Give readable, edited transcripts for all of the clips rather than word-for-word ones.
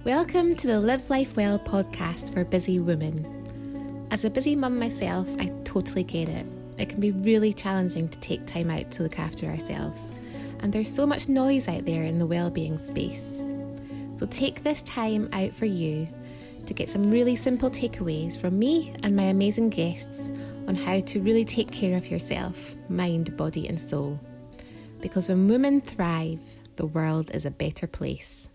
Welcome to the Live Life Well podcast for busy women. As a busy mum myself, I totally get it. It can be really challenging to take time out to look after ourselves, and there's so much noise out there in the wellbeing space. So take this time out for you to get some really simple takeaways from me and my amazing guests on how to really take care of yourself, mind, body and soul. Because when women thrive, the world is a better place.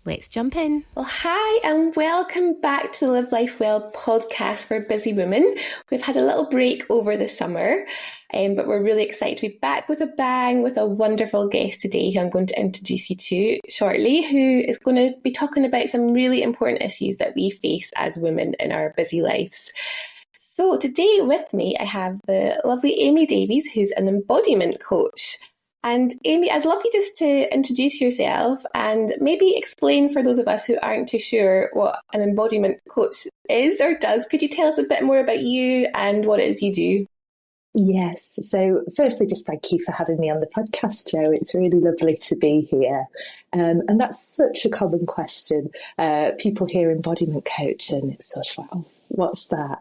Let's jump in. Well, hi and welcome back to the Live Life Well podcast for busy women. We've had a little break over the summer, but we're really excited to be back with a bang with a wonderful guest today who I'm going to introduce you to shortly, who is going to be talking about some really important issues that we face as women in our busy lives. So today with me, I have the lovely Amy Davies, who's an embodiment coach. And Amy, I'd love you just to introduce yourself and maybe explain for those of us who aren't too sure what an embodiment coach is or does. Could you tell us a bit more about you and what it is you do? Yes. So firstly, just thank you for having me on the podcast, Jo. It's really lovely to be here. And that's such a common question. People hear embodiment coach and it's sort of like, oh, what's that?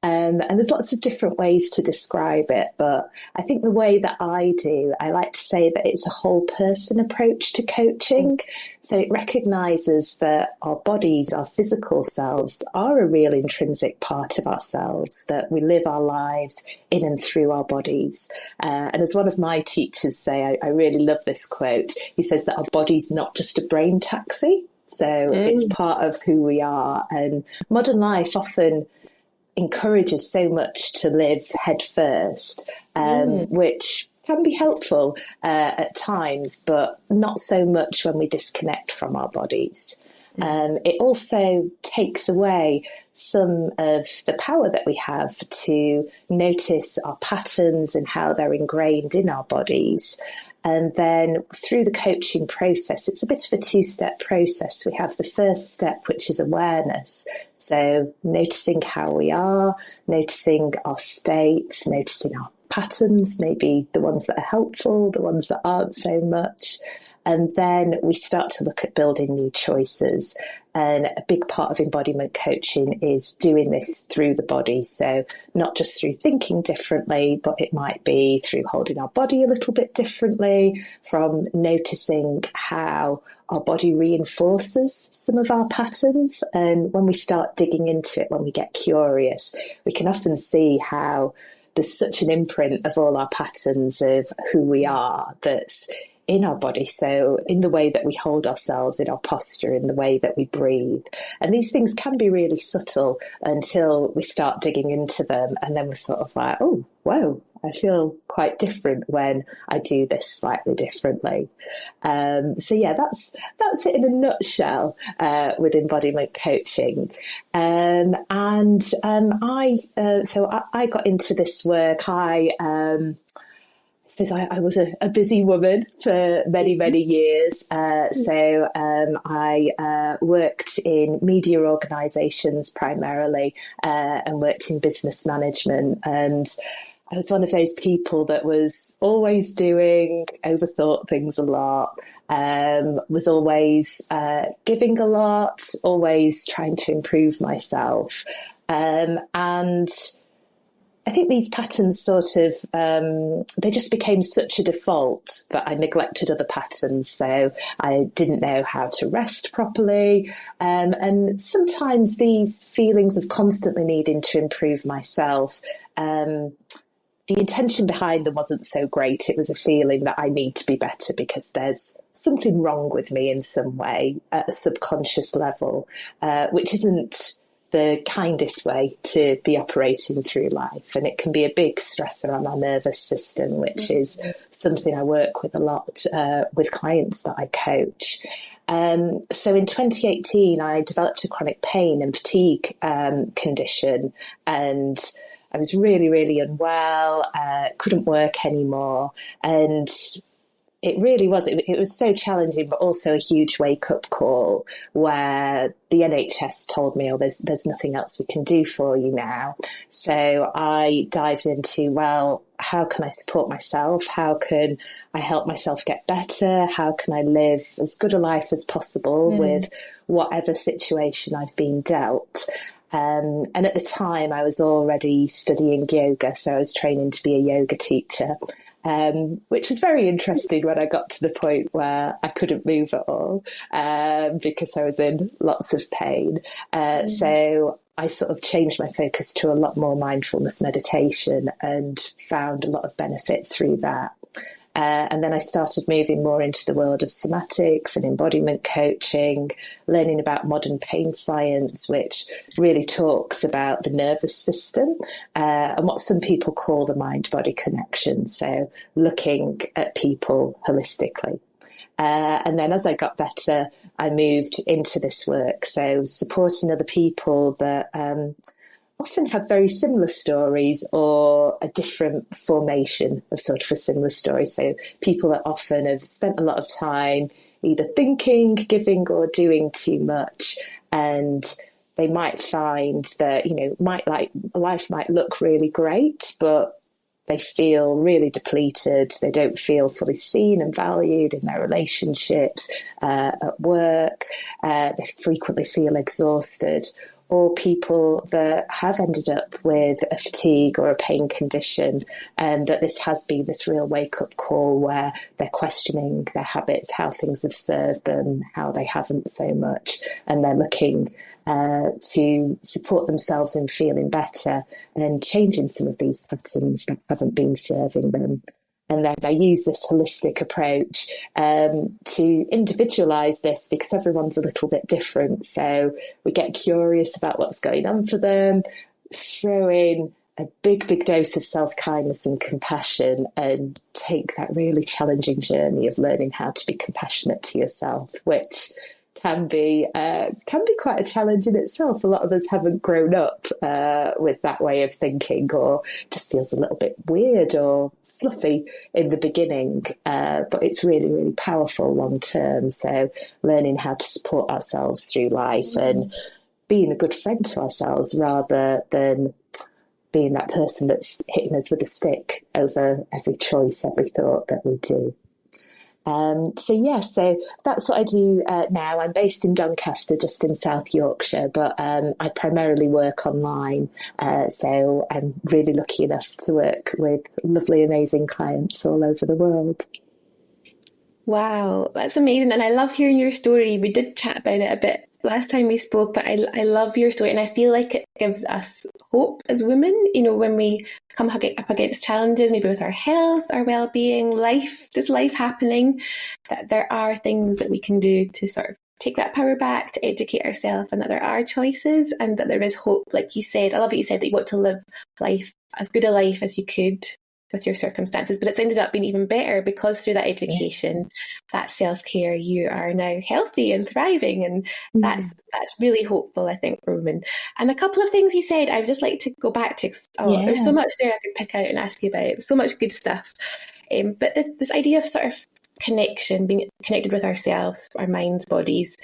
And there's lots of different ways to describe it, but I think the way that I do, I like to say that it's a whole person approach to coaching. So it recognises that our bodies, our physical selves, are a real intrinsic part of ourselves, that we live our lives in and through our bodies. And as one of my teachers say, I really love this quote, he says that our body's not just a brain taxi, so it's part of who we are. And modern life often encourages so much to live head first, which can be helpful at times, but not so much when we disconnect from our bodies. It also takes away some of the power that we have to notice our patterns and how they're ingrained in our bodies. And then through the coaching process, it's a bit of a two-step process. We have the first step, which is awareness. So noticing how we are, noticing our states, noticing our patterns, maybe the ones that are helpful, the ones that aren't so much. And then we start to look at building new choices. And a big part of embodiment coaching is doing this through the body. So not just through thinking differently, but it might be through holding our body a little bit differently, from noticing how our body reinforces some of our patterns. And when we start digging into it, when we get curious, we can often see how there's such an imprint of all our patterns of who we are that's in our body. So in the way that we hold ourselves, in our posture, in the way that we breathe. And these things can be really subtle until we start digging into them. And then we're sort of like, oh, whoa, I feel quite different when I do this slightly differently. So yeah, that's it in a nutshell with embodiment coaching. I got into this work. I was a busy woman for many, many years. I worked in media organisations primarily and worked in business management. And I was one of those people that was always doing, overthought things a lot, was always giving a lot, always trying to improve myself. And I think these patterns sort of, they just became such a default that I neglected other patterns. So I didn't know how to rest properly. And sometimes these feelings of constantly needing to improve myself, the intention behind them wasn't so great. It was a feeling that I need to be better because there's something wrong with me in some way at a subconscious level, which isn't the kindest way to be operating through life. And it can be a big stressor on our nervous system, which is something I work with a lot with clients that I coach. So in 2018, I developed a chronic pain and fatigue condition, and I was really, really unwell, couldn't work anymore. And it really was. It was so challenging, but also a huge wake-up call where the NHS told me, oh, there's nothing else we can do for you now. So I dived into, well, how can I support myself? How can I help myself get better? How can I live as good a life as possible with whatever situation I've been dealt? And at the time, I was already studying yoga, so I was training to be a yoga teacher, which was very interesting when I got to the point where I couldn't move at all because I was in lots of pain. So I sort of changed my focus to a lot more mindfulness meditation and found a lot of benefit through that. And then I started moving more into the world of somatics and embodiment coaching, learning about modern pain science, which really talks about the nervous system and what some people call the mind-body connection. So looking at people holistically. And then as I got better, I moved into this work. So supporting other people that often have very similar stories or a different formation of sort of a similar story. So people that often have spent a lot of time either thinking, giving, or doing too much. And they might find that, life might look really great, but they feel really depleted. They don't feel fully seen and valued in their relationships, at work. They frequently feel exhausted. Or people that have ended up with a fatigue or a pain condition, and that this has been this real wake-up call where they're questioning their habits, how things have served them, how they haven't so much, and they're looking to support themselves in feeling better and changing some of these patterns that haven't been serving them. And then I use this holistic approach to individualize this because everyone's a little bit different. So we get curious about what's going on for them, throw in a big, big dose of self-kindness and compassion, and take that really challenging journey of learning how to be compassionate to yourself, which can be quite a challenge in itself. A lot of us haven't grown up with that way of thinking, or just feels a little bit weird or fluffy in the beginning, but it's really, really powerful long term. So learning how to support ourselves through life and being a good friend to ourselves rather than being that person that's hitting us with a stick over every choice, every thought that we do. So that's what I do now. I'm based in Doncaster, just in South Yorkshire, but I primarily work online. So I'm really lucky enough to work with lovely, amazing clients all over the world. Wow, that's amazing. And I love hearing your story. We did chat about it a bit last time we spoke, but I love your story. And I feel like it gives us hope as women, when we come up against challenges, maybe with our health, our well-being, life happening, that there are things that we can do to sort of take that power back, to educate ourselves, and that there are choices and that there is hope. Like you said, I love what you said, that you want to live life, as good a life as you could with your circumstances, but it's ended up being even better because through that education, that self-care, you are now healthy and thriving, and that's really hopeful, I think, for women. And a couple of things you said I would just like to go back to. There's so much there I could pick out and ask you about. So much good stuff, but this idea of sort of connection, being connected with ourselves, our minds, bodies,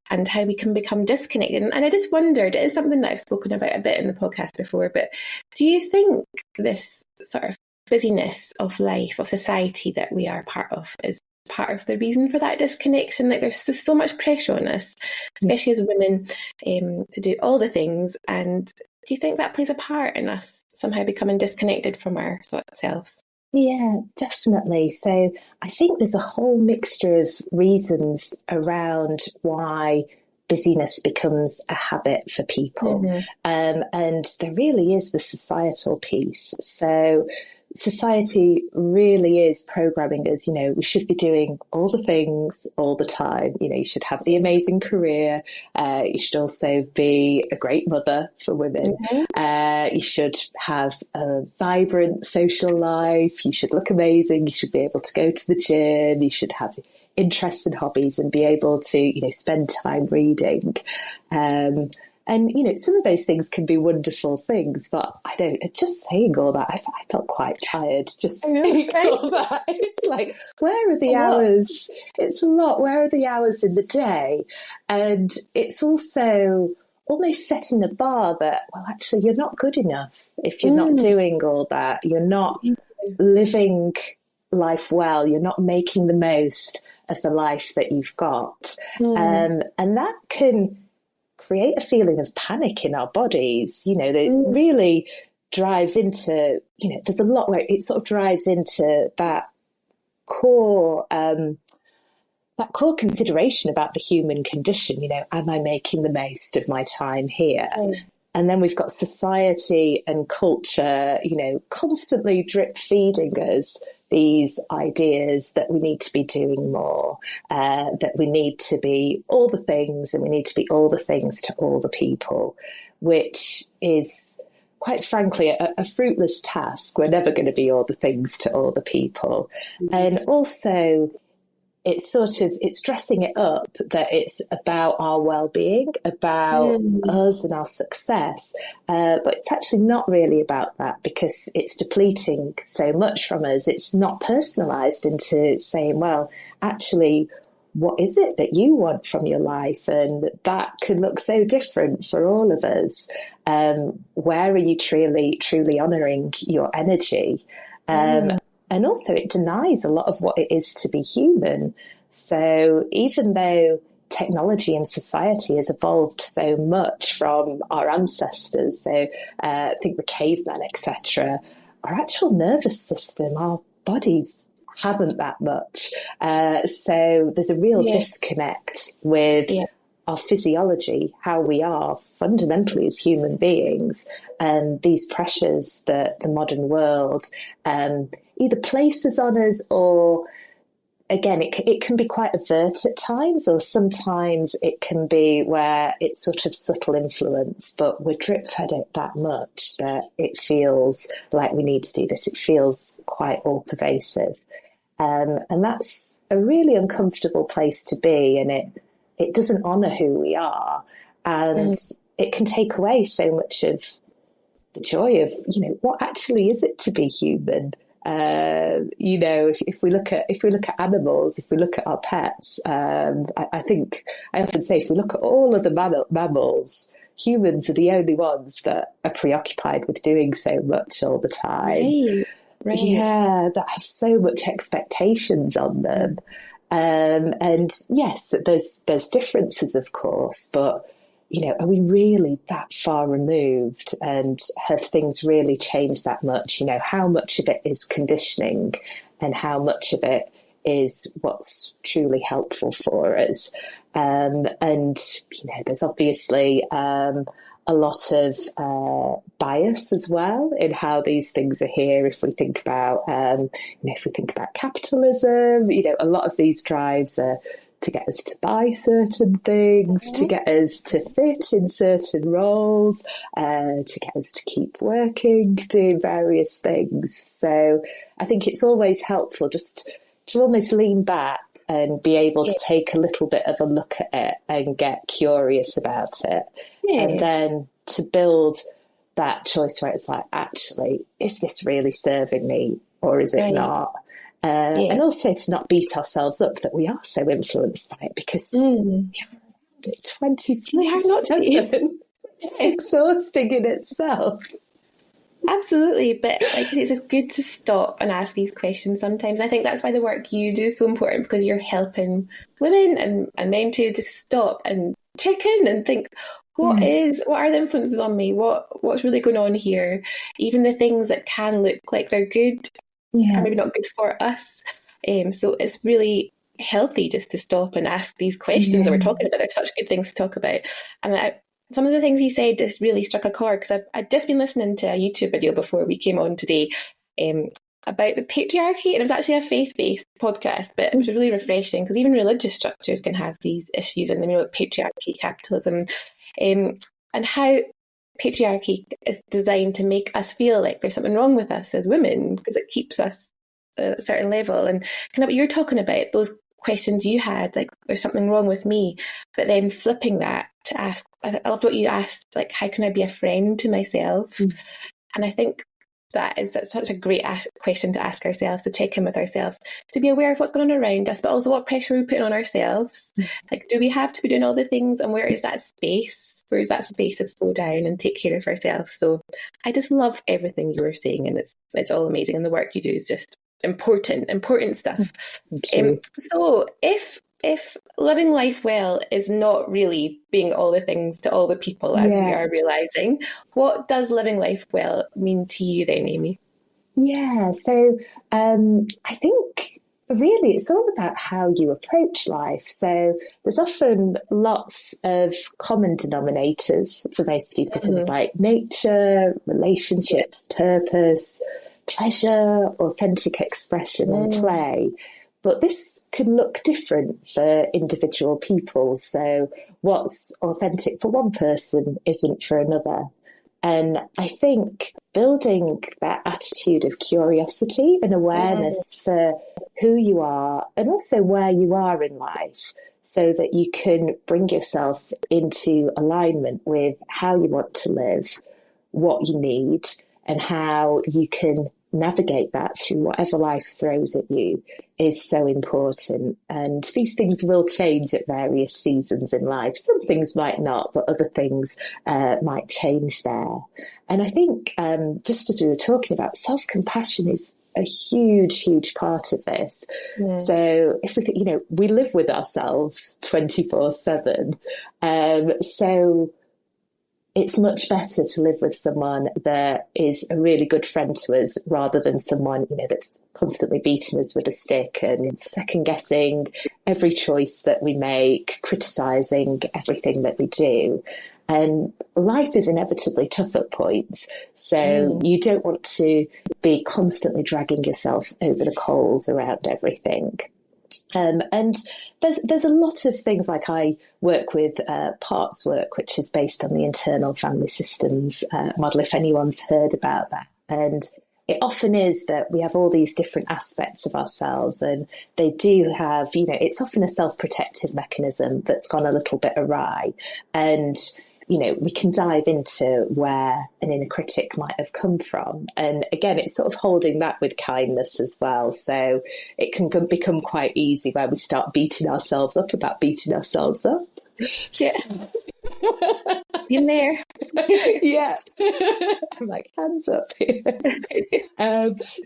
and how we can become disconnected. And I just wondered, it is something that I've spoken about a bit in the podcast before, but do you think this sort of busyness of life, of society that we are part of, is part of the reason for that disconnection? Like, there's so much pressure on us, especially as women, to do all the things. And do you think that plays a part in us somehow becoming disconnected from ourselves? Yeah, definitely. So I think there's a whole mixture of reasons around why busyness becomes a habit for people. And there really is the societal piece. So society really is programming us, we should be doing all the things all the time. You should have the amazing career. You should also be a great mother for women. You should have a vibrant social life. You should look amazing. You should be able to go to the gym. You should have interests and hobbies and be able to, spend time reading. And, some of those things can be wonderful things, but just saying all that, I felt quite tired just saying all that. It's like, where are the hours? It's a lot. Where are the hours in the day? And it's also almost setting the bar that, well, actually, you're not good enough if you're not doing all that. You're not living life well. You're not making the most of the life that you've got. And that can create a feeling of panic in our bodies, that really drives into, there's a lot where it sort of drives into that core consideration about the human condition. Am I making the most of my time here? And then we've got society and culture, constantly drip feeding us these ideas that we need to be doing more, that we need to be all the things, and we need to be all the things to all the people, which is, quite frankly, a fruitless task. We're never going to be all the things to all the people. And also, it's dressing it up that it's about our well-being, about us and our success, but it's actually not really about that, because it's depleting so much from us. It's not personalised into saying, well, actually, what is it that you want from your life? And that can look so different for all of us. Where are you truly honouring your energy? And also, it denies a lot of what it is to be human. So even though technology and society has evolved so much from our ancestors, so think the cavemen, etc., our actual nervous system, our bodies haven't that much. So there's a real disconnect with our physiology, how we are fundamentally as human beings, and these pressures that the modern world either places on us, or again, it can be quite overt at times, or sometimes it can be where it's sort of subtle influence, but we're drip fed it that much that it feels like we need to do this. It feels quite all pervasive. And that's a really uncomfortable place to be, and it doesn't honour who we are, and it can take away so much of the joy of, what actually is it to be human? If we look at animals, if we look at our pets, I think I often say, if we look at all of the mammals, humans are the only ones that are preoccupied with doing so much all the time. Right. Yeah, that have so much expectations on them. And yes, there's differences, of course, but are we really that far removed, and have things really changed that much? How much of it is conditioning, and how much of it is what's truly helpful for us? And there's obviously a lot of bias as well in how these things are here. If we think about capitalism, a lot of these drives are to get us to buy certain things, to get us to fit in certain roles, to get us to keep working, doing various things. So I think it's always helpful just to almost lean back and be able to take a little bit of a look at it and get curious about it. And then to build that choice where it's like, actually, is this really serving me, or is it not? And also to not beat ourselves up that we are so influenced by it, because we have it 24/7. It's exhausting in itself. Absolutely, but it's good to stop and ask these questions sometimes. I think that's why the work you do is so important, because you're helping women and men to just stop and check in and think, what are the influences on me? What's really going on here? Even the things that can look like they're good are maybe not good for us. So it's really healthy just to stop and ask these questions that we're talking about. They're such good things to talk about. And some of the things you said just really struck a chord, because I'd just been listening to a YouTube video before we came on today about the patriarchy, and it was actually a faith-based podcast, but it was really refreshing, because even religious structures can have these issues, and patriarchy, capitalism, and how patriarchy is designed to make us feel like there's something wrong with us as women, because it keeps us at a certain level. And kind of what you're talking about, those questions you had, like, there's something wrong with me, but then flipping that to ask, I loved what you asked, like, how can I be a friend to myself? And I think That's such a great question to ask ourselves, to check in with ourselves, to be aware of what's going on around us, but also what pressure we're putting on ourselves. Like, do we have to be doing all the things, and where is that space? Where is that space to slow down and take care of ourselves? So I just love everything you were saying, and it's all amazing, and the work you do is just important stuff. So if living life well is not really being all the things to all the people, as we are realising, what does living life well mean to you then, Amy? Yeah, so I think really it's all about how you approach life. So there's often lots of common denominators for most people, things like nature, relationships, purpose, pleasure, authentic expression and play. But this can look different for individual people. So what's authentic for one person isn't for another. And I think building that attitude of curiosity and awareness for who you are and also where you are in life, so that you can bring yourself into alignment with how you want to live, what you need, and how you can navigate that through whatever life throws at you is so important. And these things will change at various seasons in life. Some things might not, but other things might change there. And I think just as we were talking about, self-compassion is a huge part of this. So if we think, we live with ourselves 24/7. So it's much better to live with someone that is a really good friend to us rather than someone, that's constantly beating us with a stick and second guessing every choice that we make, criticising everything that we do. And life is inevitably tough at points. So you don't want to be constantly dragging yourself over the coals around everything. And there's a lot of things, like I work with parts work, which is based on the internal family systems model, if anyone's heard about that. And it often is that we have all these different aspects of ourselves, and they do have, it's often a self-protective mechanism that's gone a little bit awry. And we can dive into where an inner critic might have come from. And again, it's sort of holding that with kindness as well. So it can become quite easy where we start beating ourselves up about beating ourselves up. Yes. Been there. Yeah. I'm like, hands up.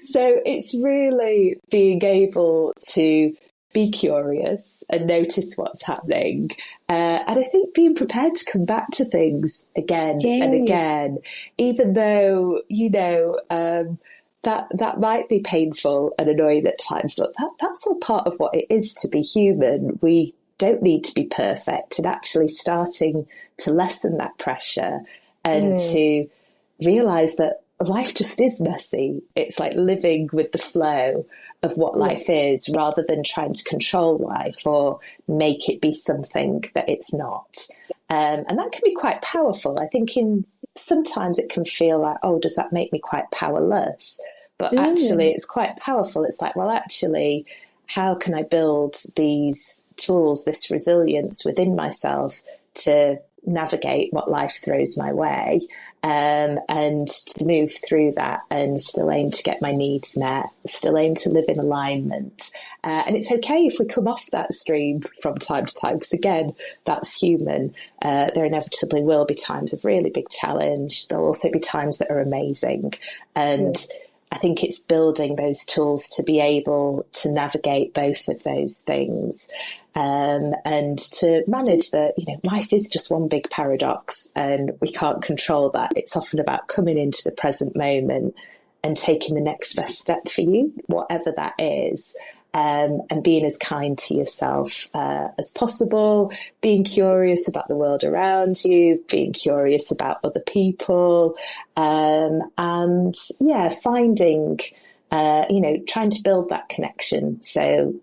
So it's really being able to be curious and notice what's happening. And I think being prepared to come back to things again and again, even though, that might be painful and annoying at times, but that's all part of what it is to be human. We don't need to be perfect, and actually starting to lessen that pressure and to realise that life just is messy. It's like living with the flow of what life is, rather than trying to control life or make it be something that it's not. And that can be quite powerful. I think sometimes it can feel like, oh, does that make me quite powerless? But actually it's quite powerful. It's like, well, actually, how can I build these tools, this resilience within myself to navigate what life throws my way, and to move through that and still aim to get my needs met, still aim to live in alignment. And it's okay if we come off that stream from time to time, because again, that's human. There inevitably will be times of really big challenge. There'll also be times that are amazing. And I think it's building those tools to be able to navigate both of those things. And to manage that, life is just one big paradox and we can't control that. It's often about coming into the present moment and taking the next best step for you, whatever that is, and being as kind to yourself as possible, being curious about the world around you, being curious about other people, and finding, trying to build that connection so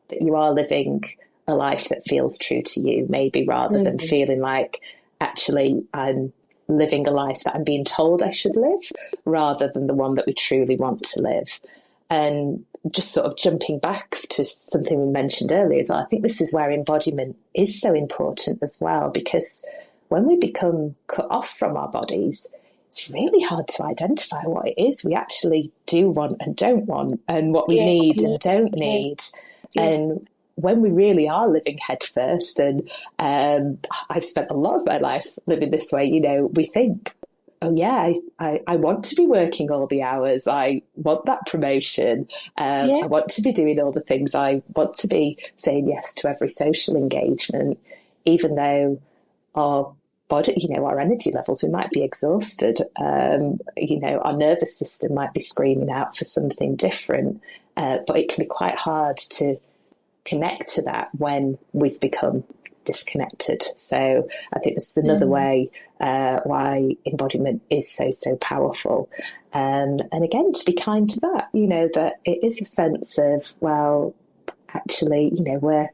that you are living a life that feels true to you, maybe, rather than feeling like, actually, I'm living a life that I'm being told I should live, rather than the one that we truly want to live. And just sort of jumping back to something we mentioned earlier as well, I think this is where embodiment is so important as well, because when we become cut off from our bodies, it's really hard to identify what it is we actually do want and don't want, and what we need and don't need. And when we really are living head first, and I've spent a lot of my life living this way, you know, we think, oh yeah, I want to be working all the hours. I want that promotion. I want to be doing all the things. I want to be saying yes to every social engagement, even though our body, you know, our energy levels, we might be exhausted. You know, our nervous system might be screaming out for something different, but it can be quite hard to connect to that when we've become disconnected. So I think this is another way why embodiment is so powerful. And again, to be kind to that, you know, that it is a sense of, well, actually, you know, we're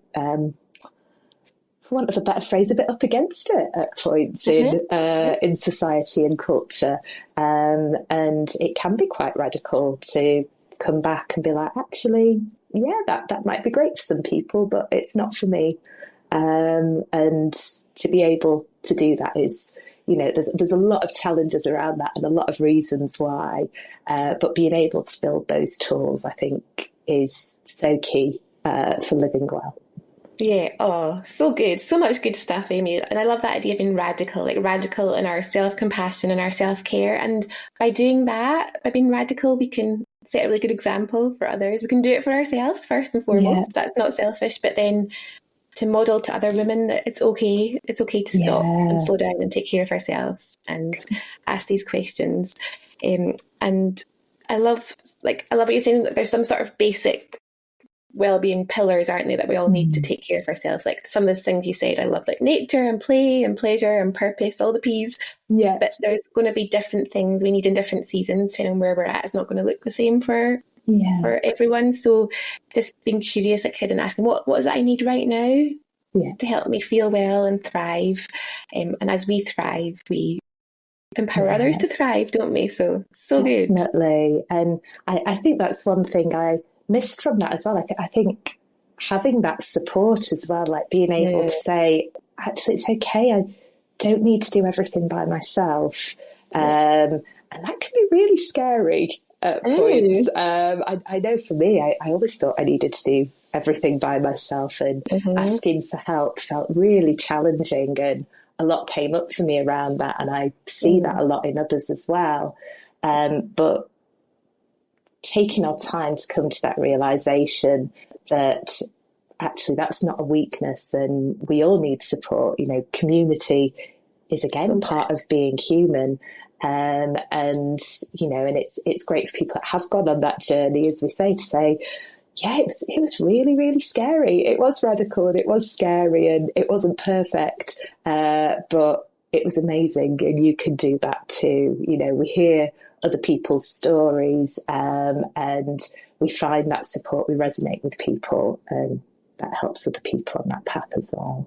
for want of a better phrase, a bit up against it at points in society and culture. And it can be quite radical to come back and be like, actually, yeah, that might be great for some people, but it's not for me. And to be able to do that is, you know, there's a lot of challenges around that and a lot of reasons why, but being able to build those tools, I think, is so key for living well. Yeah, oh, so good. So much good stuff, Amy. And I love that idea of being radical, like radical in our self-compassion and our self-care. And by doing that, by being radical, we can set a really good example for others. We can do it for ourselves first and foremost. That's not selfish, but then to model to other women that it's okay to stop and slow down and take care of ourselves and ask these questions. And I love what you're saying, that there's some sort of basic well-being pillars, aren't they, that we all need to take care of ourselves. Like some of the things you said, I love, like nature and play and pleasure and purpose, all the P's. Yeah. But there's going to be different things we need in different seasons, depending on where we're at. It's not going to look the same for everyone. So just being curious, like I said, and asking what is it I need right now to help me feel well and thrive. And as we thrive, we empower others to thrive, don't we? So good. Definitely. And I think that's one thing I missed from that as well. I think having that support as well, like being able to say, actually, it's okay. I don't need to do everything by myself. And that can be really scary at points. I know for me, I always thought I needed to do everything by myself, and asking for help felt really challenging, and a lot came up for me around that. And I see that a lot in others as well. But taking our time to come to that realization that actually that's not a weakness, and we all need support. You know, community is again part of being human. And you know, and it's great for people that have gone on that journey, as we say, to say, yeah, it was really, really scary. It was radical and it was scary and it wasn't perfect, but it was amazing. And you can do that too. You know, we hear other people's stories, and we find that support, we resonate with people, and that helps other people on that path as well.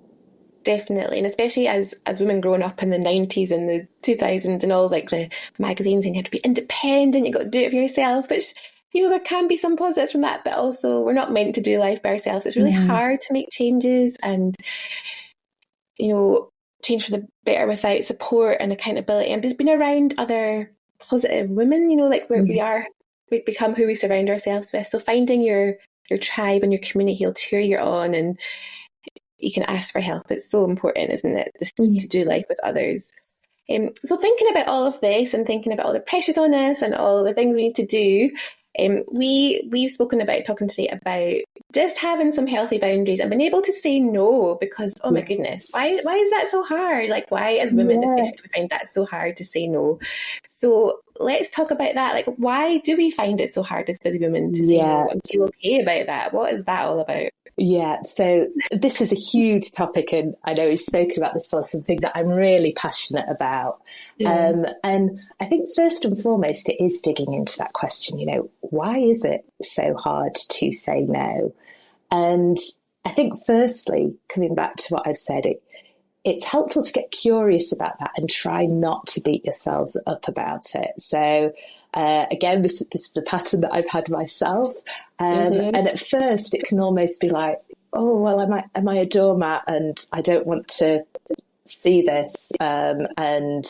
Definitely. And especially as women growing up in the 90s and the 2000s and all, like the magazines, and you have to be independent, you've got to do it for yourself, which, you know, there can be some positives from that, but also we're not meant to do life by ourselves. It's really hard to make changes and, you know, change for the better without support and accountability, and just being around other positive women, you know, like where we become who we surround ourselves with. So finding your tribe and your community will cheer you on, and you can ask for help. It's so important, isn't it, just to do life with others. So thinking about all of this and thinking about all the pressures on us and all the things we need to do, we've spoken about talking today about just having some healthy boundaries and being able to say no, because oh my goodness, why is that so hard? Like, why as women especially do we find that so hard to say no? So let's talk about that. Like, why do we find it so hard as women to say no and feel okay about that? What is that all about? Yeah, so this is a huge topic, and I know we've spoken about this for something that I'm really passionate about. And I think first and foremost, it is digging into that question, you know, why is it so hard to say no? And I think firstly, coming back to what I've said, it's helpful to get curious about that and try not to beat yourselves up about it. So again, this is a pattern that I've had myself. And at first it can almost be like, oh, well, am I a doormat and I don't want to see this? And,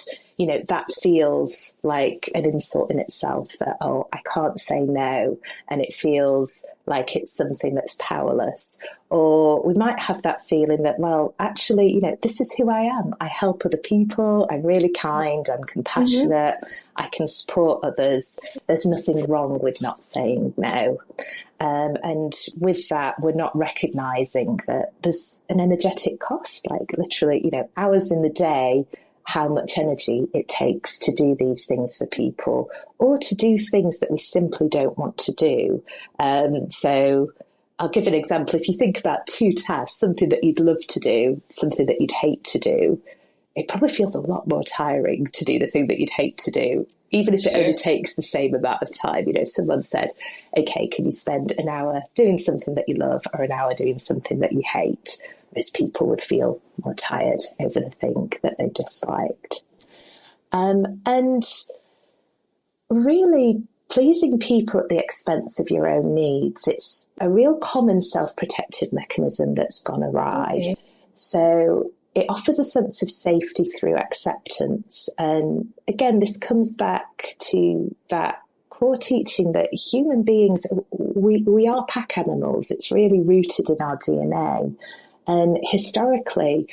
that feels like an insult in itself, that, oh, I can't say no. And it feels like it's something that's powerless. Or we might have that feeling that, well, actually, this is who I am. I help other people. I'm really kind. I'm compassionate. I can support others. There's nothing wrong with not saying no. And with that, we're not recognizing that there's an energetic cost, like literally, hours in the day, how much energy it takes to do these things for people, or to do things that we simply don't want to do. So I'll give an example. If you think about two tasks, something that you'd love to do, something that you'd hate to do, it probably feels a lot more tiring to do the thing that you'd hate to do, even if it only takes the same amount of time. If someone said, okay, can you spend an hour doing something that you love or an hour doing something that you hate? Most people would feel more tired over the thing that they disliked. And really pleasing people at the expense of your own needs, it's a real common self-protective mechanism that's gone awry. Okay. So it offers a sense of safety through acceptance. And again, this comes back to that core teaching that human beings, we are pack animals. It's really rooted in our DNA. And historically,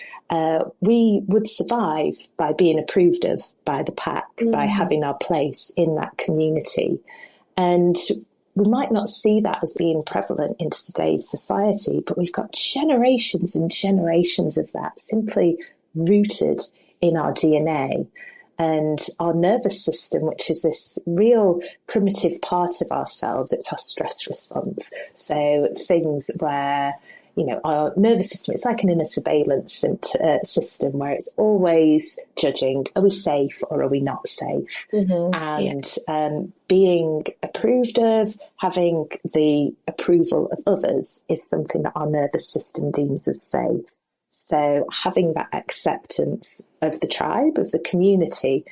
we would survive by being approved of by the pack, by having our place in that community. And we might not see that as being prevalent in today's society, but we've got generations and generations of that simply rooted in our DNA. And our nervous system, which is this real primitive part of ourselves, it's our stress response. So things where our nervous system, it's like an inner surveillance system where it's always judging, are we safe or are we not safe? And being approved of, having the approval of others is something that our nervous system deems as safe. So having that acceptance of the tribe, of the community,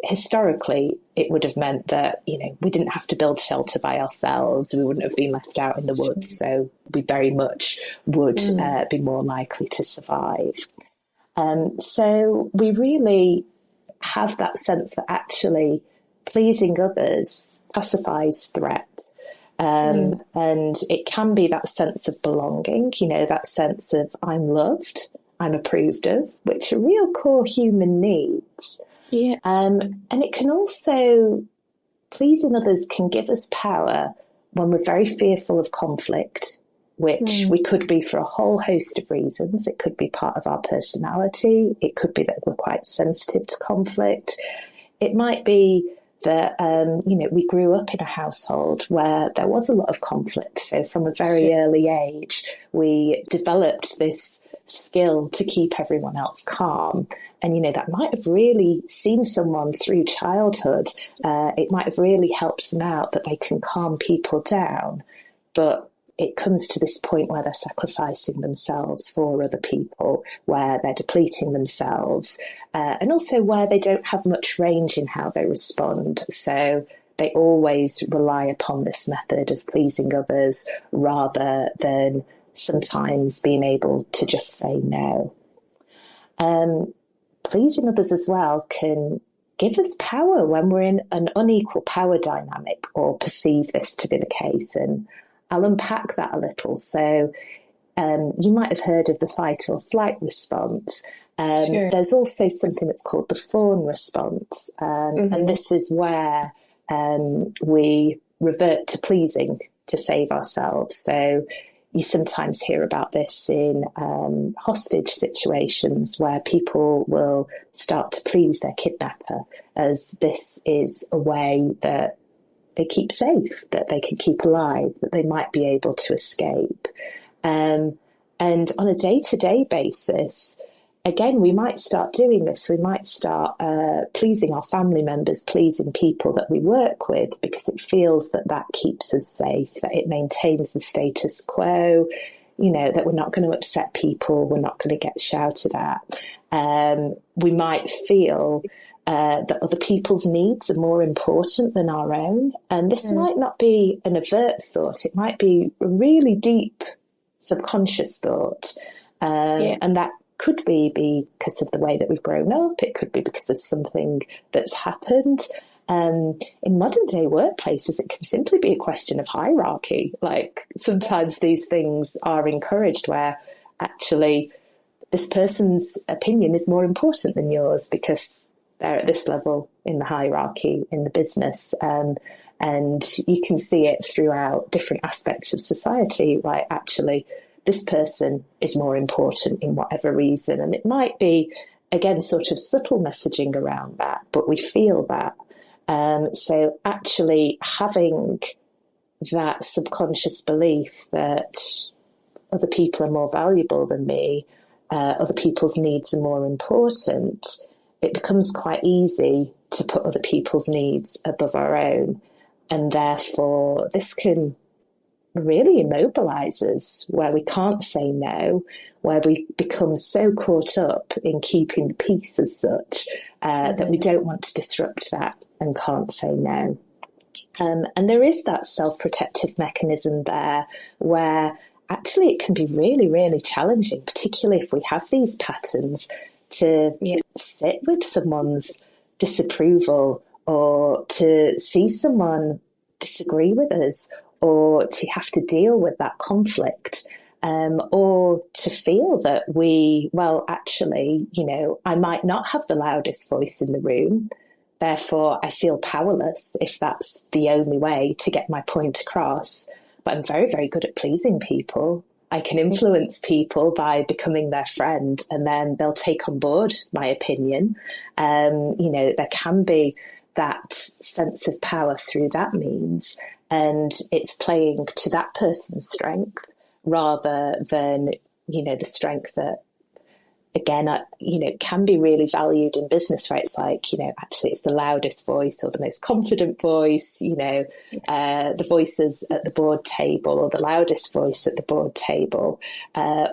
historically, it would have meant that, we didn't have to build shelter by ourselves. We wouldn't have been left out in the woods. So we very much would be more likely to survive. So we really have that sense that actually pleasing others pacifies threat. And it can be that sense of belonging, that sense of I'm loved, I'm approved of, which are real core human needs. Yeah. And it can also, pleasing others can give us power when we're very fearful of conflict, which we could be for a whole host of reasons. It could be part of our personality. It could be that we're quite sensitive to conflict. It might be that, we grew up in a household where there was a lot of conflict. So from a very early age, we developed this skill to keep everyone else calm. And, that might have really seen someone through childhood. It might have really helped them out that they can calm people down. But it comes to this point where they're sacrificing themselves for other people, where they're depleting themselves, and also where they don't have much range in how they respond. So they always rely upon this method of pleasing others rather than sometimes being able to just say no. Pleasing others as well can give us power when we're in an unequal power dynamic or perceive this to be the case. And I'll unpack that a little. So you might have heard of the fight or flight response. There's also something that's called the fawn response. And this is where we revert to pleasing to save ourselves. So you sometimes hear about this in hostage situations where people will start to please their kidnapper, as this is a way that they keep safe, that they can keep alive, that they might be able to escape. And on a day-to-day basis, again, we might start doing this. We might start pleasing our family members, pleasing people that we work with, because it feels that keeps us safe, that it maintains the status quo, that we're not going to upset people, we're not going to get shouted at. We might feel that other people's needs are more important than our own. And this might not be an overt thought. It might be a really deep subconscious thought. And that could be because of the way that we've grown up. It could be because of something that's happened. In modern day workplaces, it can simply be a question of hierarchy. Like sometimes these things are encouraged where actually this person's opinion is more important than yours because they're at this level in the hierarchy in the business. And you can see it throughout different aspects of society, right? Actually, this person is more important in whatever reason. And it might be, again, sort of subtle messaging around that, but we feel that. So actually having that subconscious belief that other people are more valuable than me, other people's needs are more important, it becomes quite easy to put other people's needs above our own. And therefore, this can really immobilize us, where we can't say no, where we become so caught up in keeping the peace as such that we don't want to disrupt that and can't say no. And there is that self-protective mechanism there where actually it can be really, really challenging, particularly if we have these patterns, to sit with someone's disapproval or to see someone disagree with us or to have to deal with that conflict. Or to feel that actually, I might not have the loudest voice in the room. Therefore, I feel powerless if that's the only way to get my point across. But I'm very, very good at pleasing people. I can influence people by becoming their friend, and then they'll take on board my opinion. There can be that sense of power through that means, and it's playing to that person's strength rather than, the strength that, again, can be really valued in business, right? It's like, actually it's the loudest voice or the most confident voice, the voices at the board table or the loudest voice at the board table,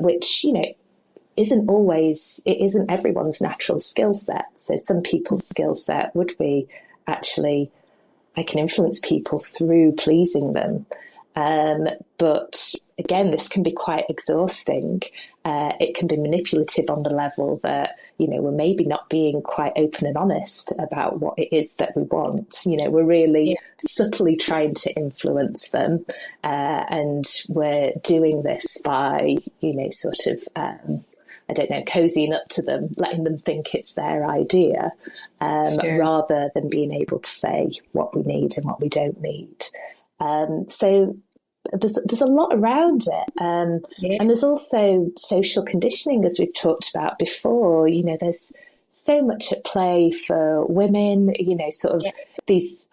which, isn't everyone's natural skill set. So some people's skill set would be actually, I can influence people through pleasing them. But again, this can be quite exhausting. It can be manipulative on the level that, we're maybe not being quite open and honest about what it is that we want. We're really subtly trying to influence them. And we're doing this by, cozying up to them, letting them think it's their idea, rather than being able to say what we need and what we don't need. So there's a lot around it. And there's also social conditioning, as we've talked about before. There's so much at play for women, these,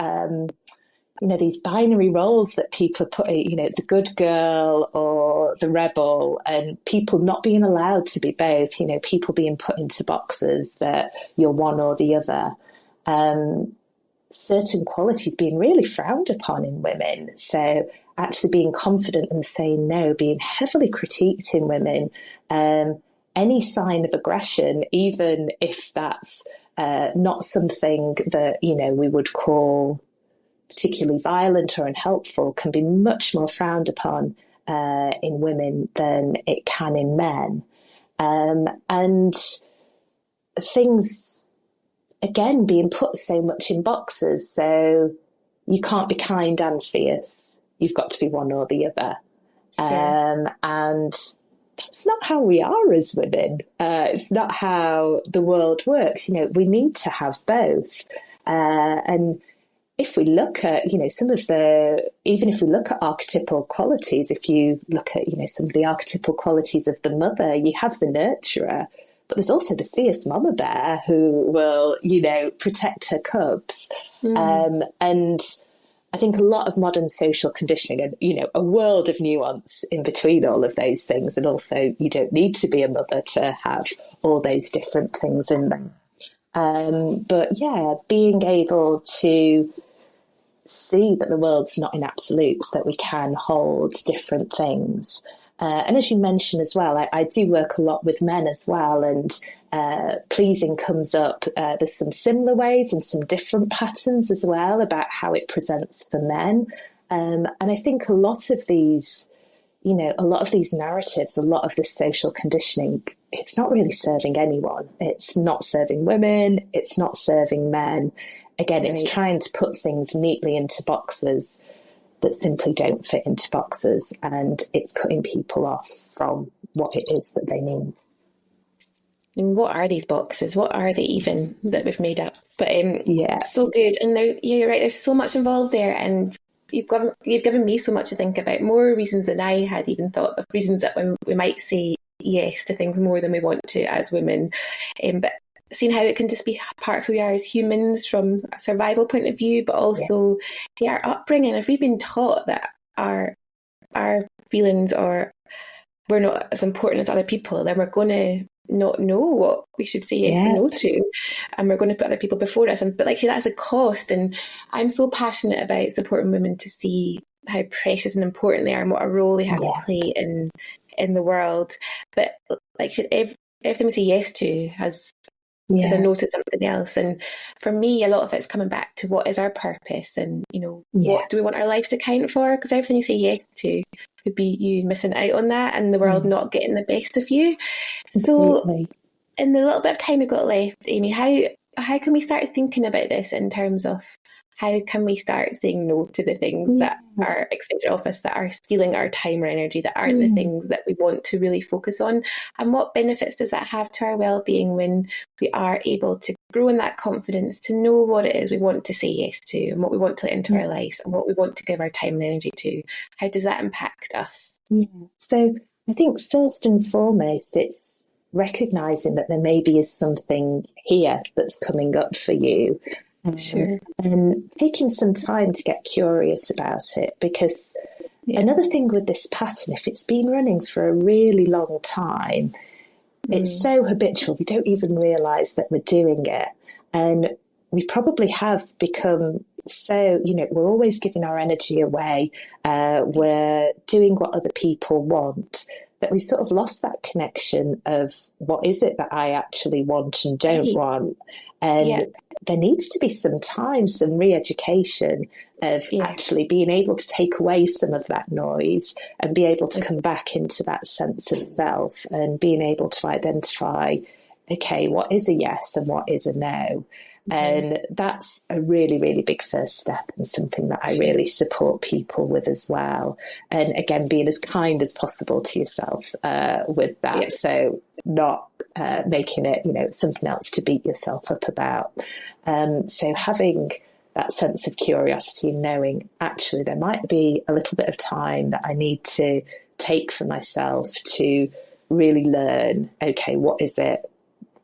these binary roles that people put, the good girl or the rebel, and people not being allowed to be both, people being put into boxes that you're one or the other. Certain qualities being really frowned upon in women. So actually being confident and saying no, being heavily critiqued in women. Any sign of aggression, even if that's not something that, we would call particularly violent or unhelpful, can be much more frowned upon in women than it can in men. And things, again, being put so much in boxes. So you can't be kind and fierce. You've got to be one or the other. And that's not how we are as women. It's not how the world works. We need to have both. And if we look at, some of even if we look at archetypal qualities, if you look at, some of the archetypal qualities of the mother, you have the nurturer. But there's also the fierce mama bear who will, protect her cubs. And I think a lot of modern social conditioning and, a world of nuance in between all of those things. And also you don't need to be a mother to have all those different things in them. But being able to see that the world's not in absolutes, that we can hold different things. And as you mentioned as well, I do work a lot with men as well, and pleasing comes up. There's some similar ways and some different patterns as well about how it presents for men. And I think a lot of these narratives, a lot of this social conditioning it's not really serving anyone. It's not serving women. It's not serving men. Again, it's trying to put things neatly into boxes that simply don't fit into boxes, and it's cutting people off from what it is that they need. And what are these boxes? What are they even that we've made up? But so good. And you're right, there's so much involved there, and you've given me so much to think about, more reasons than I had even thought of, reasons that we might say yes to things more than we want to as women. But seeing how it can just be part of who we are as humans from a survival point of view, but also our upbringing. If we've been taught that our feelings or we're not as important as other people, then we're going to not know what we should say yes and no to, and we're going to put other people before us. But like I say, that's a cost, and I'm so passionate about supporting women to see how precious and important they are and what a role they have to play in the world. But like I said, everything we say yes to has a no to something else. And for me, a lot of it's coming back to what is our purpose, and what do we want our lives to count for? Because everything you say yes to could be you missing out on that and the world not getting the best of you. Completely. So in the little bit of time we've got left, Amy, how can we start thinking about this in terms of how can we start saying no to the things that are expected of us, that are stealing our time or energy, that aren't the things that we want to really focus on? And what benefits does that have to our well-being when we are able to grow in that confidence to know what it is we want to say yes to, and what we want to let into our lives, and what we want to give our time and energy to? How does that impact us? So I think first and foremost, it's recognising that there maybe is something here that's coming up for you. Sure. And taking some time to get curious about it, because another thing with this pattern, if it's been running for a really long time, it's so habitual, we don't even realise that we're doing it. And we probably have become so, we're always giving our energy away, we're doing what other people want, that we've sort of lost that connection of what is it that I actually want and don't want. And there needs to be some time, some re-education of actually being able to take away some of that noise and be able to come back into that sense of self, and being able to identify, okay, what is a yes and what is a no? And that's a really, really big first step, and something that I really support people with as well. And again, being as kind as possible to yourself with that. So not making it, something else to beat yourself up about. So having that sense of curiosity, knowing actually there might be a little bit of time that I need to take for myself to really learn, okay, what is it?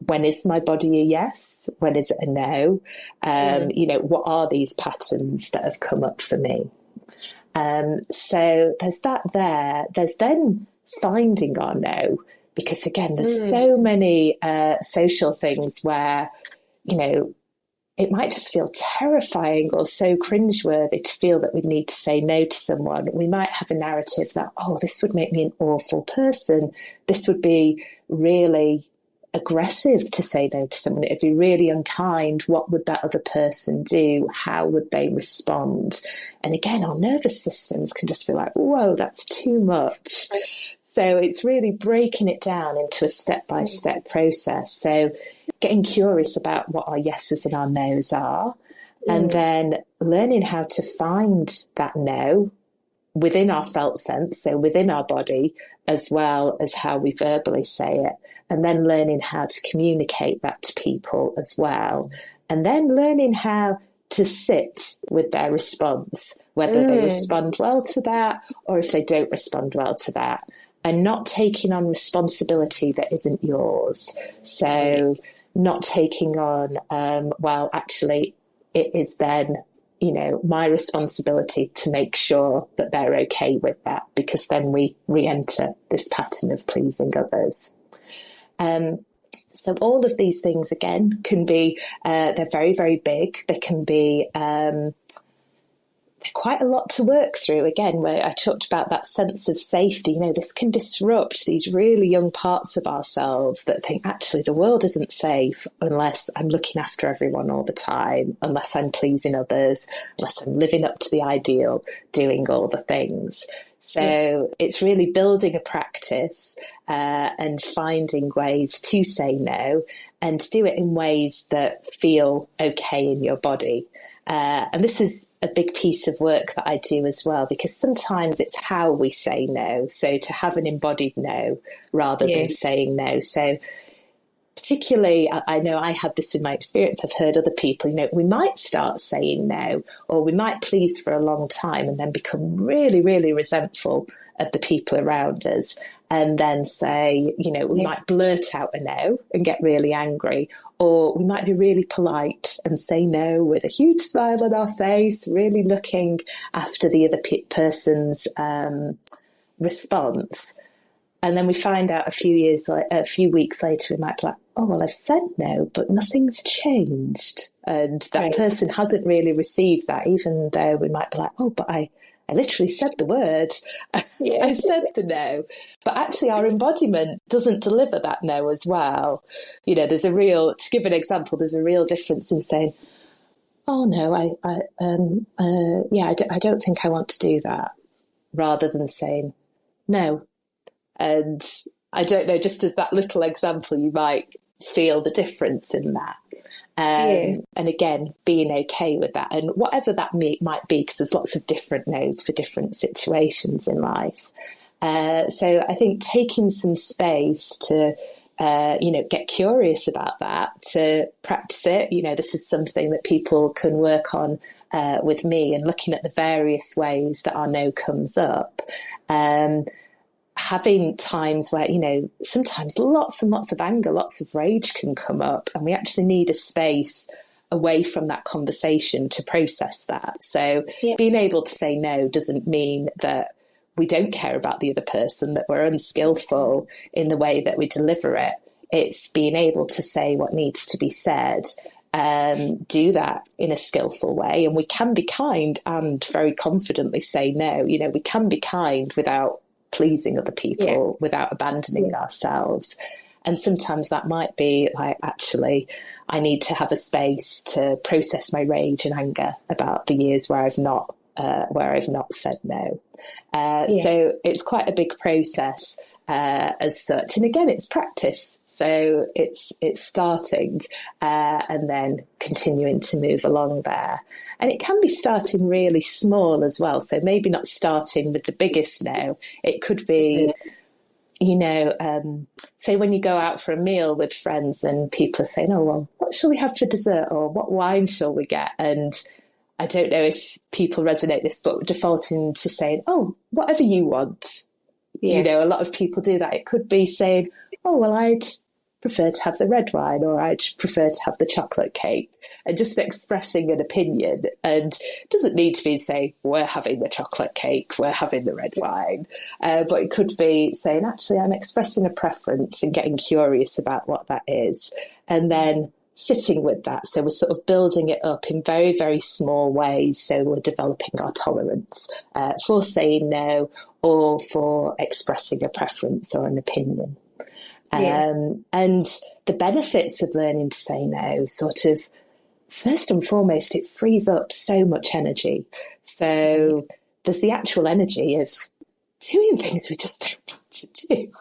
When is my body a yes? When is it a no? What are these patterns that have come up for me? So there's that there. There's then finding our no, because again, there's so many social things where, it might just feel terrifying or so cringeworthy to feel that we need to say no to someone. We might have a narrative that, this would make me an awful person. This would be really aggressive to say no to someone. It'd be really unkind. What would that other person do? How would they respond? And again, our nervous systems can just be like, whoa, that's too much. So it's really breaking it down into a step-by-step process. So getting curious about what our yeses and our nos are, and then learning how to find that no within our felt sense, so within our body, as well as how we verbally say it, and then learning how to communicate that to people as well, and then learning how to sit with their response, whether they respond well to that or if they don't respond well to that, and not taking on responsibility that isn't yours. So not taking on, actually, it is then, my responsibility to make sure that they're okay with that, because then we re-enter this pattern of pleasing others. So all of these things, again, can be, they're very, very big. They can be quite a lot to work through. Again, where I talked about that sense of safety, this can disrupt these really young parts of ourselves that think, actually, the world isn't safe unless I'm looking after everyone all the time, unless I'm pleasing others, unless I'm living up to the ideal, doing all the things. So it's really building a practice and finding ways to say no and do it in ways that feel okay in your body. And this is a big piece of work that I do as well, because sometimes it's how we say no. So to have an embodied no rather than saying no. So particularly, I know I had this in my experience. I've heard other people, we might start saying no, or we might please for a long time and then become really, really resentful of the people around us. And then say, we might blurt out a no and get really angry, or we might be really polite and say no with a huge smile on our face, really looking after the other person's response. And then we find out a few weeks later, we might be like, oh, well, I've said no, but nothing's changed. And that person hasn't really received that, even though we might be like, oh, but I literally said the word. I said the no. But actually our embodiment doesn't deliver that no as well. To give an example, there's a real difference in saying, oh, no, I don't think I want to do that, rather than saying no. And I don't know, just as that little example, you might feel the difference in that. And again, being okay with that, and whatever that might be, because there's lots of different no's for different situations in life. So I think taking some space to, get curious about that, to practice it. This is something that people can work on with me, and looking at the various ways that our no comes up. Having times where, sometimes lots and lots of anger, lots of rage can come up, and we actually need a space away from that conversation to process that. So being able to say no doesn't mean that we don't care about the other person, that we're unskillful in the way that we deliver it. It's being able to say what needs to be said, do that in a skillful way. And we can be kind and very confidently say no. We can be kind without pleasing other people, without abandoning ourselves. And sometimes that might be like, actually, I need to have a space to process my rage and anger about the years where I've not said no. So it's quite a big process as such. And again, it's practice. So it's starting and then continuing to move along there. And it can be starting really small as well. So maybe not starting with the biggest no. It could be, say when you go out for a meal with friends and people are saying, oh, well, what shall we have for dessert? Or what wine shall we get? And I don't know if people resonate this, but defaulting to saying, oh, whatever you want. A lot of people do that. It could be saying, oh, well, I'd prefer to have the red wine, or I'd prefer to have the chocolate cake, and just expressing an opinion. And it doesn't need to be saying, we're having the chocolate cake, we're having the red wine. But it could be saying, actually, I'm expressing a preference and getting curious about what that is. And then sitting with that. So we're sort of building it up in very, very small ways. So we're developing our tolerance for saying no, or for expressing a preference or an opinion. And the benefits of learning to say no, sort of, first and foremost, it frees up so much energy. So there's the actual energy of doing things we just don't want to do.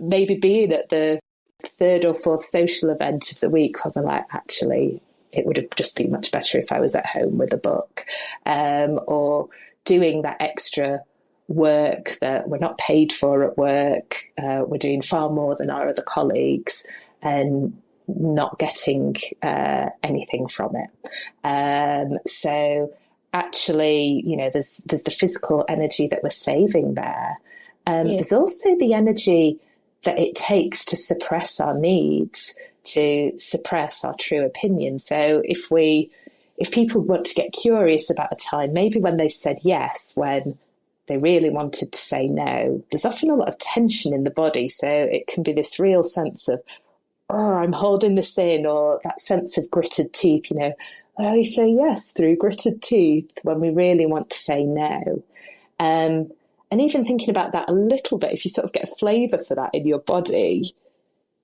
Maybe being at the third or fourth social event of the week where we're like, actually, it would have just been much better if I was at home with a book, or doing that extra work that we're not paid for at work. We're doing far more than our other colleagues and not getting anything from it. So actually, there's the physical energy that we're saving there. There's also the energy that it takes to suppress our needs, to suppress our true opinion. So if people want to get curious about a time, maybe when they said yes, when they really wanted to say no, there's often a lot of tension in the body. So it can be this real sense of, oh, I'm holding this in, or that sense of gritted teeth, I only say yes through gritted teeth when we really want to say no. And even thinking about that a little bit, if you sort of get a flavour for that in your body,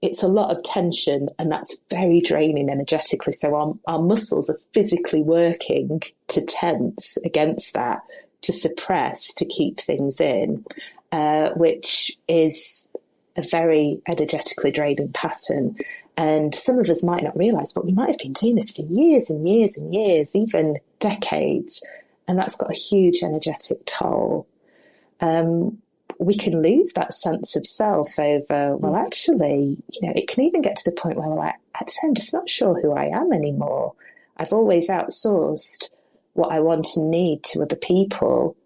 it's a lot of tension, and that's very draining energetically. So our muscles are physically working to tense against that, to suppress, to keep things in, which is a very energetically draining pattern. And some of us might not realise, but we might have been doing this for years and years and years, even decades. And that's got a huge energetic toll. We can lose that sense of self over, well, actually, it can even get to the point where we're like, actually, I'm just not sure who I am anymore. I've always outsourced what I want and need to other people,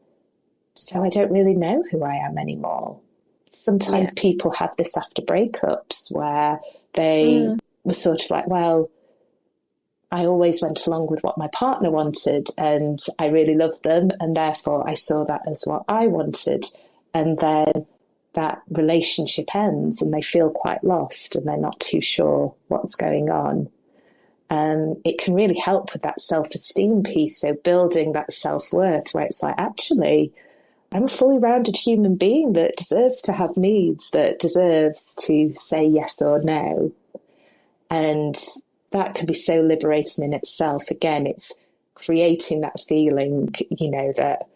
so I don't really know who I am anymore. Sometimes people have this after breakups where they were sort of like, well, I always went along with what my partner wanted and I really loved them, and therefore I saw that as what I wanted. And then that relationship ends and they feel quite lost and they're not too sure what's going on. It can really help with that self-esteem piece. So building that self-worth where it's like, actually, I'm a fully rounded human being that deserves to have needs, that deserves to say yes or no. And that can be so liberating in itself. Again, it's creating that feeling, that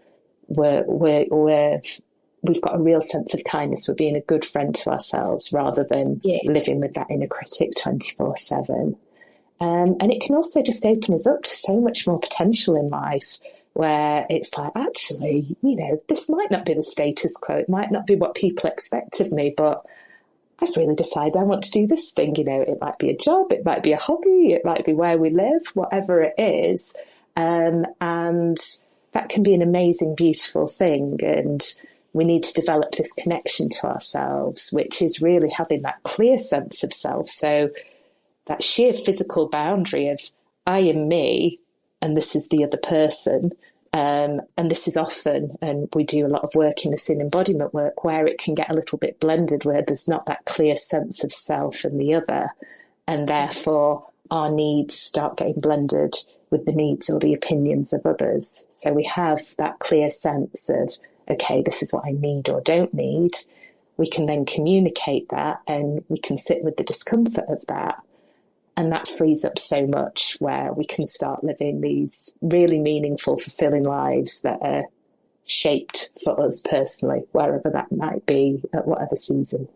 we've got a real sense of kindness. We're being a good friend to ourselves rather than living with that inner critic 24/7. And it can also just open us up to so much more potential in life, where it's like, actually, this might not be the status quo. It might not be what people expect of me, but I've really decided I want to do this thing. It might be a job, it might be a hobby, it might be where we live, whatever it is. And that can be an amazing, beautiful thing. And we need to develop this connection to ourselves, which is really having that clear sense of self. So that sheer physical boundary of I am me and this is the other person. And this is often, and we do a lot of work in this in embodiment work, where it can get a little bit blended, where there's not that clear sense of self and the other. And therefore our needs start getting blended with the needs or the opinions of others. So we have that clear sense of, okay, this is what I need or don't need. We can then communicate that and we can sit with the discomfort of that. And that frees up so much, where we can start living these really meaningful, fulfilling lives that are shaped for us personally, wherever that might be at whatever season.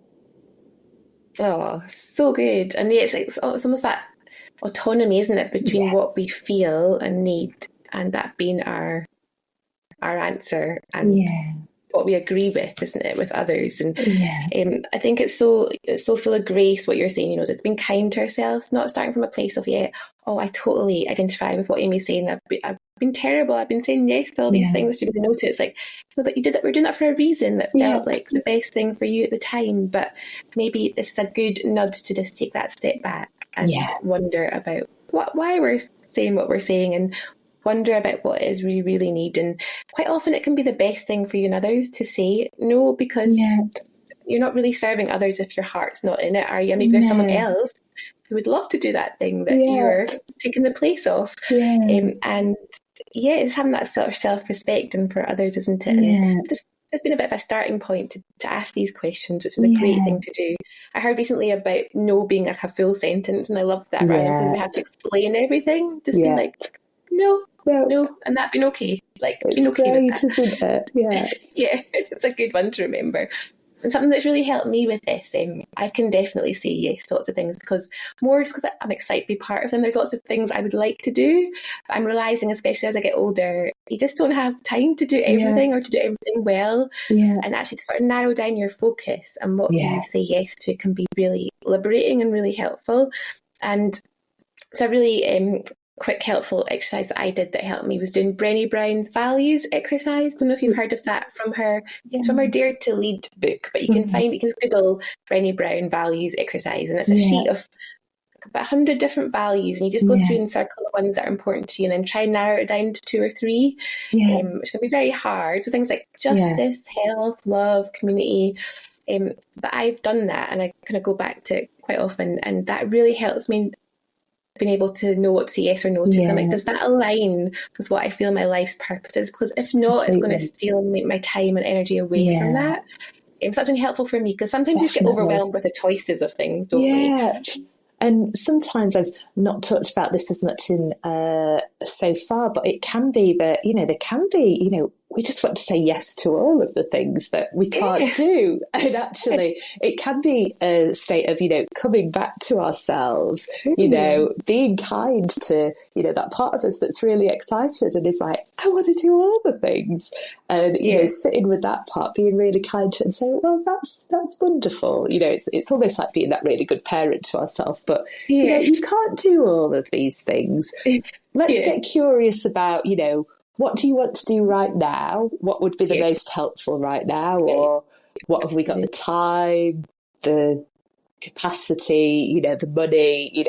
Oh, so good. And it's almost that autonomy, isn't it, between what we feel and need, and that being our answer, and what we agree with, isn't it, with others. And I think it's so full of grace what you're saying, just being kind to ourselves, not starting from a place of I totally identify with what Amy's saying, I've been terrible, I've been saying yes to all these things, to be no to. It's like, so that you did that, we're doing that for a reason that felt like the best thing for you at the time, but maybe this is a good nudge to just take that step back and wonder about why we're saying what we're saying, and wonder about what it is we really need. And quite often it can be the best thing for you and others to say no, because you're not really serving others if your heart's not in it, are you? Maybe there's someone else who would love to do that thing that you're taking the place of. And it's having that sort of self-respect and for others, isn't it? And it's been a bit of a starting point to ask these questions, which is a great thing to do. I heard recently about no being like a full sentence, and I loved that rather than we had to explain everything, just being like, no, and that being okay. Like, it's being okay great, with that. isn't it? Yeah. It's a good one to remember. And something that's really helped me with this, I can definitely say yes to lots of things, because I'm excited to be part of them. There's lots of things I would like to do. But I'm realising, especially as I get older, you just don't have time to do everything or to do everything well. And actually to sort of narrow down your focus and what you say yes to can be really liberating and really helpful. And it's a really quick helpful exercise that I did that helped me was doing Brené Brown's values exercise. Don't know if you've heard of that from her. It's from her Dare to Lead book, but you can Google Brené Brown values exercise, and it's a sheet of about 100 different values, and you just go through and circle the ones that are important to you, and then try and narrow it down to 2 or 3, which can be very hard. So things like justice, health, love, community. But I've done that, and I kind of go back to it quite often, and that really helps me being able to know what to say yes or no to. I'm like, does that align with what I feel my life's purpose is? Because if not, it's going to steal my time and energy away from that. So that's been helpful for me, because sometimes we just get overwhelmed with the choices of things, don't we? Yeah. And sometimes I've not talked about this as much in so far, but it can be that, there can be, we just want to say yes to all of the things that we can't do. And actually, it can be a state of, coming back to ourselves, being kind to, that part of us that's really excited and is like, I want to do all the things. And, sitting with that part, being really kind to it and saying, well, that's wonderful. It's almost like being that really good parent to ourselves. But, you can't do all of these things. Let's get curious about, what do you want to do right now? What would be the most helpful right now? Or what have we got the time, the capacity, the money,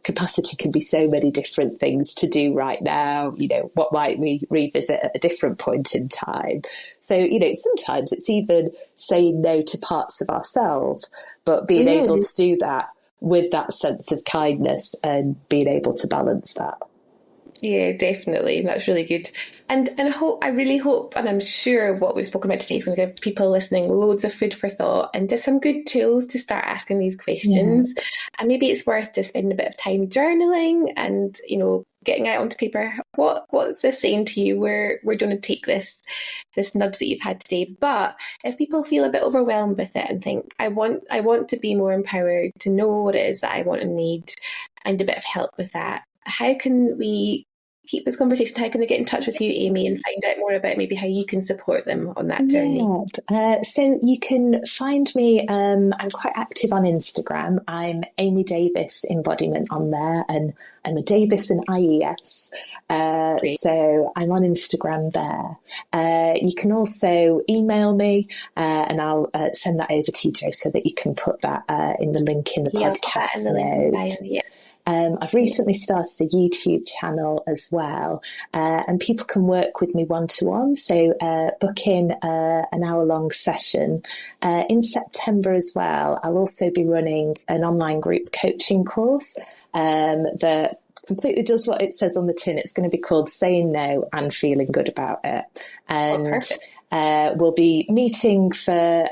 capacity can be so many different things to do right now. What might we revisit at a different point in time? So, sometimes it's even saying no to parts of ourselves, but being able to do that with that sense of kindness and being able to balance that. Yeah, definitely. That's really good. And I really hope, and I'm sure what we've spoken about today is going to give people listening loads of food for thought and just some good tools to start asking these questions. Yeah. And maybe it's worth just spending a bit of time journaling and, getting out onto paper. What's this saying to you? We're going to take this nudge that you've had today. But if people feel a bit overwhelmed with it and think, I want to be more empowered, to know what it is that I want and need, and a bit of help with that, how can we keep this conversation? How can they get in touch with you, Amy, and find out more about maybe how you can support them on that journey? So you can find me, I'm quite active on Instagram. I'm Amy Davies embodiment on there, and I'm a Davis and IES. So I'm on Instagram there. You can also email me and I'll send that over to you, Jo, so that you can put that in the link in the podcast notes. I've recently started a YouTube channel as well, and people can work with me one-to-one. So book in an hour-long session. In September as well, I'll also be running an online group coaching course that completely does what it says on the tin. It's going to be called Saying No and Feeling Good About It. And perfect. We'll be meeting for,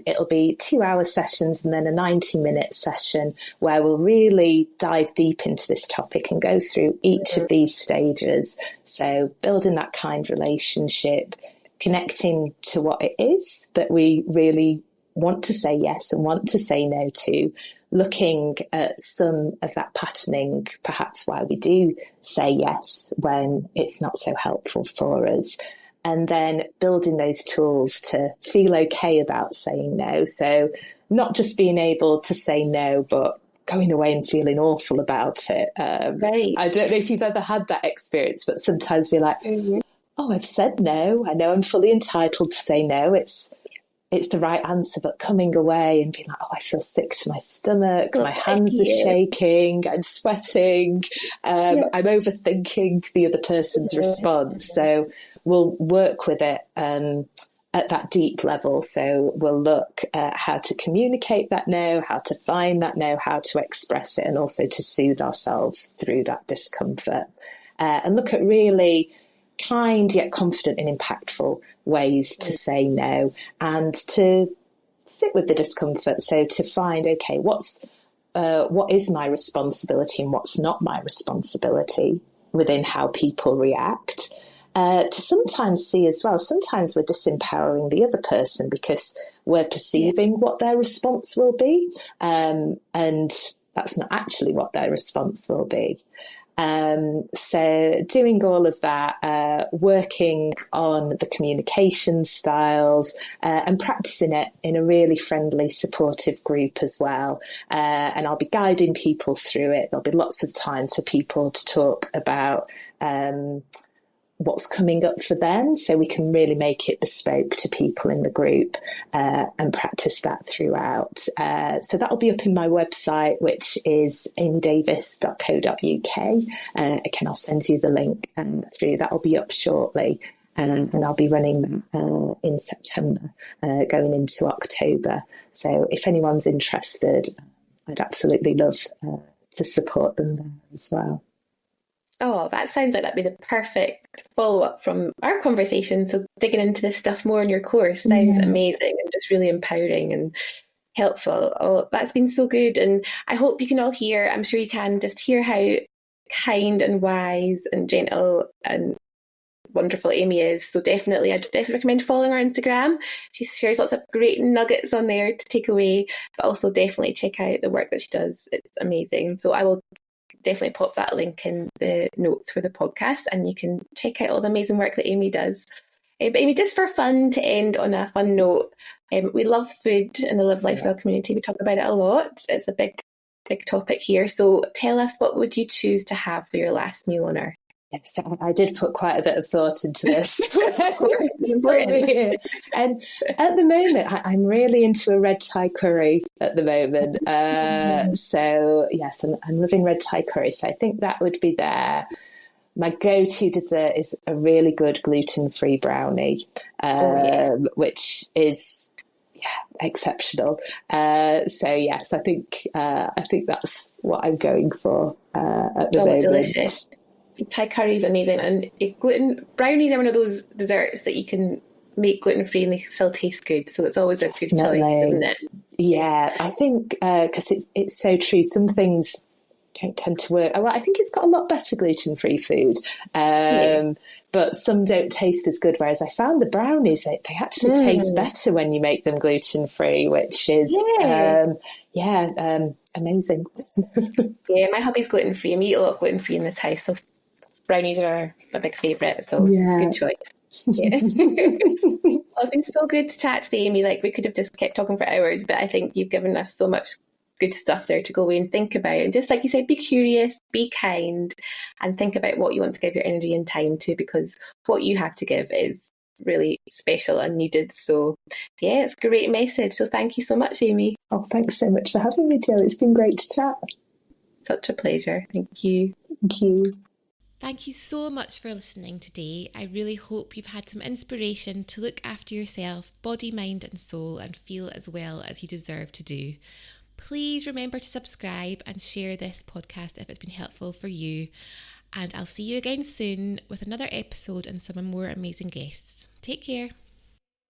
it'll be 2-hour sessions and then a 90-minute session where we'll really dive deep into this topic and go through each of these stages. So building that kind relationship, connecting to what it is that we really want to say yes and want to say no to, looking at some of that patterning, perhaps why we do say yes when it's not so helpful for us. And then building those tools to feel okay about saying no. So not just being able to say no, but going away and feeling awful about it. Right. I don't know if you've ever had that experience, but sometimes we're like, oh, I've said no. I know I'm fully entitled to say no. It's the right answer, but coming away and being like, oh, I feel sick to my stomach, my hands are shaking, I'm sweating, I'm overthinking the other person's response. So we'll work with it at that deep level. So we'll look at how to communicate that no, how to find that no, how to express it, and also to soothe ourselves through that discomfort. And look at really kind yet confident and impactful ways to say no and to sit with the discomfort. So to find, okay, what is my responsibility and what's not my responsibility within how people react. To sometimes see as well, sometimes we're disempowering the other person because we're perceiving what their response will be, and that's not actually what their response will be. So doing all of that, working on the communication styles, and practicing it in a really friendly, supportive group as well. And I'll be guiding people through it. There'll be lots of times for people to talk about what's coming up for them, so we can really make it bespoke to people in the group, and practice that throughout. So that'll be up in my website, which is amydavies.co.uk. Again, I'll send you the link through. That'll be up shortly, and I'll be running in September, going into October. So if anyone's interested, I'd absolutely love to support them there as well. Oh, that sounds like that'd be the perfect follow-up from our conversation. So digging into this stuff more in your course sounds Yeah. amazing and just really empowering and helpful. Oh, that's been so good. And I hope you can all hear, I'm sure you can just hear how kind and wise and gentle and wonderful Amy is. So definitely, I definitely recommend following her Instagram. She shares lots of great nuggets on there to take away, but also definitely check out the work that she does. It's amazing. So I will definitely pop that link in the notes for the podcast, and you can check out all the amazing work that Amy does. But Amy, just for fun, to end on a fun note, we love food in the Live Life Well community. We talk about it a lot. It's a big topic here. So tell us, what would you choose to have for your last meal on Earth? Yes, I did put quite a bit of thought into this. And at the moment, I'm really into a red Thai curry at the moment. So yes, I'm loving red Thai curry. So I think that would be there. My go-to dessert is a really good gluten-free brownie, which is exceptional. So yes, I think that's what I'm going for at the moment. Delicious. Thai curry is amazing, and gluten brownies are one of those desserts that you can make gluten-free and they still taste good, so it's always a good choice, isn't it? Yeah, I think because it's so true, some things don't tend to work. Well, I think it's got a lot better gluten-free food, but some don't taste as good, whereas I found the brownies, they actually taste better when you make them gluten-free, which is amazing. Yeah, my hubby's gluten-free and we eat a lot of gluten-free in this house, so brownies are a big favourite, so it's a good choice. Yeah. Well, it's been so good to chat today, Amy. Like, we could have just kept talking for hours, but I think you've given us so much good stuff there to go away and think about. And just like you said, be curious, be kind, and think about what you want to give your energy and time to, because what you have to give is really special and needed. So yeah, it's a great message. So thank you so much, Amy. Oh, thanks so much for having me, Jo. It's been great to chat. Such a pleasure. Thank you. Thank you. Thank you so much for listening today. I really hope you've had some inspiration to look after yourself, body, mind and soul, and feel as well as you deserve to do. Please remember to subscribe and share this podcast if it's been helpful for you. And I'll see you again soon with another episode and some more amazing guests. Take care.